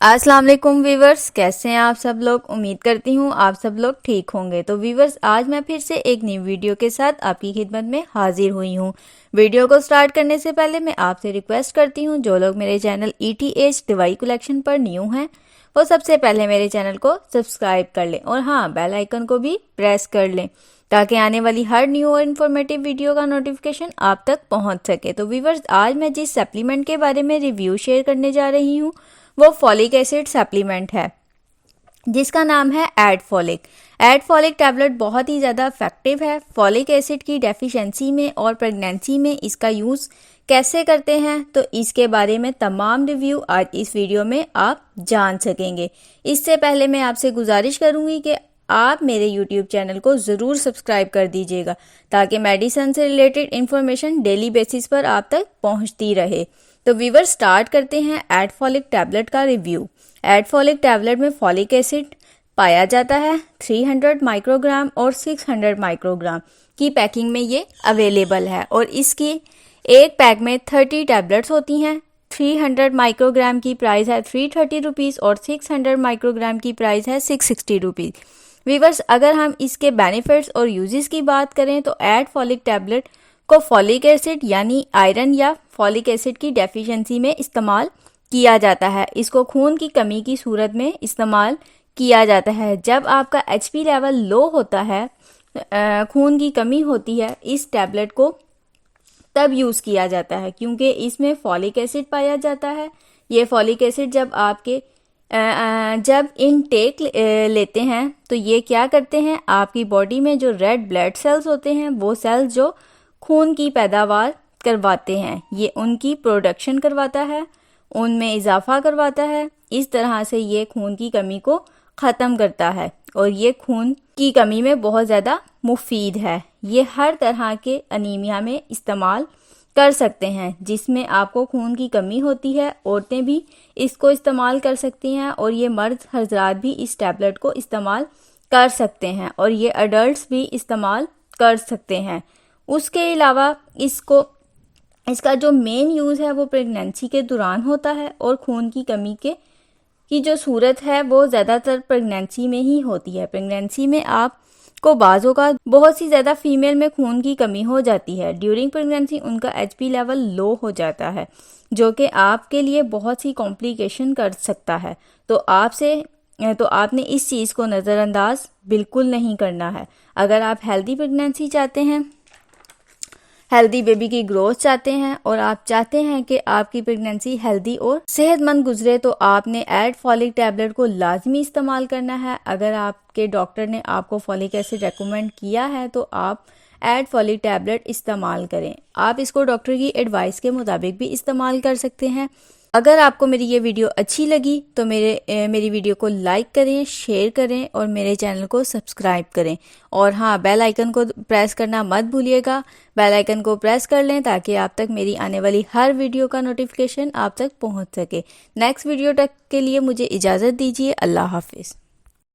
अस्सलाम वालेकुम वीवर्स, कैसे हैं आप सब लोग। उम्मीद करती हूँ आप सब लोग ठीक होंगे। तो वीवर्स, आज मैं फिर से एक नई वीडियो के साथ आपकी खिदमत में हाजिर हुई हूँ। वीडियो को स्टार्ट करने से पहले मैं आपसे रिक्वेस्ट करती हूँ, जो लोग मेरे चैनल ETH दवाई कलेक्शन पर न्यू हैं वो सबसे पहले मेरे चैनल को सब्सक्राइब कर लें और हाँ, बेल आइकन को भी प्रेस कर लें ताकि आने वाली हर न्यू और इन्फॉर्मेटिव वीडियो का नोटिफिकेशन आप तक पहुंच सके। तो वीवर्स, आज मैं जिस सप्लीमेंट के बारे में रिव्यू शेयर करने जा रही हूँ वो फॉलिक एसिड सप्लीमेंट है, जिसका नाम है एडफॉलिक। एडफॉलिक टैबलेट बहुत ही ज़्यादा इफेक्टिव है। फॉलिक एसिड की डेफिशिएंसी में और प्रेगनेंसी में इसका यूज़ कैसे करते हैं, तो इसके बारे में तमाम रिव्यू आज इस वीडियो में आप जान सकेंगे। इससे पहले मैं आपसे गुजारिश करूंगी कि आप मेरे YouTube चैनल को ज़रूर सब्सक्राइब कर दीजिएगा ताकि मेडिसिन से रिलेटेड इन्फॉर्मेशन डेली बेसिस पर आप तक पहुंचती रहे। तो वीवर, स्टार्ट करते हैं एडफॉलिक टैबलेट का रिव्यू। एडफॉलिक टैबलेट में फॉलिक एसिड पाया जाता है। 300 माइक्रोग्राम और 600 माइक्रोग्राम की पैकिंग में ये अवेलेबल है और इसकी एक पैक में 30 टैबलेट्स होती हैं। 300 माइक्रोग्राम की प्राइस है 330 रुपीज़ और 600 माइक्रोग्राम की प्राइस है 660 रुपीज़। वीवर्स, अगर हम इसके बेनिफिट्स और यूजेस की बात करें तो एडफॉलिक टैबलेट को फॉलिक एसिड यानी आयरन या फॉलिक एसिड की डेफिशिएंसी में इस्तेमाल किया जाता है। इसको खून की कमी की सूरत में इस्तेमाल किया जाता है। जब आपका HP लेवल लो होता है, खून की कमी होती है, इस टैबलेट को तब यूज़ किया जाता है क्योंकि इसमें फॉलिक एसिड पाया जाता है। ये फॉलिक एसिड जब इनटेक लेते हैं तो ये क्या करते हैं, आपकी बॉडी में जो रेड ब्लड सेल्स होते हैं वो सेल्स जो खून की पैदावार करवाते हैं, ये उनकी प्रोडक्शन करवाता है, उनमें इजाफा करवाता है। इस तरह से ये खून की कमी को ख़त्म करता है और ये खून की कमी में बहुत ज़्यादा मुफीद है। ये हर तरह के अनीमिया में इस्तेमाल कर सकते हैं जिसमें आपको खून की कमी होती है। औरतें भी इसको इस्तेमाल कर सकती हैं और ये मर्द हजरात भी इस टैबलेट को इस्तेमाल कर सकते हैं और ये अडल्ट्स भी इस्तेमाल कर सकते हैं। उसके अलावा इसका जो मेन यूज़ है वो प्रेगनेंसी के दौरान होता है और खून की कमी की जो सूरत है वो ज़्यादातर प्रेगनेंसी में ही होती है। प्रेगनेंसी में आपको बाज़ों का बहुत सी ज़्यादा फीमेल में खून की कमी हो जाती है। ड्यूरिंग प्रेगनेंसी उनका HP लेवल लो हो जाता है जो कि आपके लिए बहुत सी कॉम्प्लिकेशन कर सकता है। तो आपने इस चीज़ को नज़रअंदाज बिल्कुल नहीं करना है। अगर आप हेल्दी प्रेगनेंसी चाहते हैं, हेल्दी बेबी की ग्रोथ चाहते हैं और आप चाहते हैं कि आपकी प्रेगनेंसी हेल्दी और सेहतमंद गुजरे तो आपने एडफॉलिक टैबलेट को लाजमी इस्तेमाल करना है। अगर आपके डॉक्टर ने आपको फॉलिक एसिड रेकमेंड किया है तो आप एडफॉलिक टैबलेट इस्तेमाल करें। आप इसको डॉक्टर की एडवाइस के मुताबिक भी इस्तेमाल कर सकते हैं। अगर आपको मेरी ये वीडियो अच्छी लगी तो मेरी वीडियो को लाइक करें, शेयर करें और मेरे चैनल को सब्सक्राइब करें और हाँ, बेल आइकन को प्रेस करना मत भूलिएगा। बेल आइकन को प्रेस कर लें ताकि आप तक मेरी आने वाली हर वीडियो का नोटिफिकेशन आप तक पहुंच सके। नेक्स्ट वीडियो तक के लिए मुझे इजाज़त दीजिए। अल्लाह हाफिज़।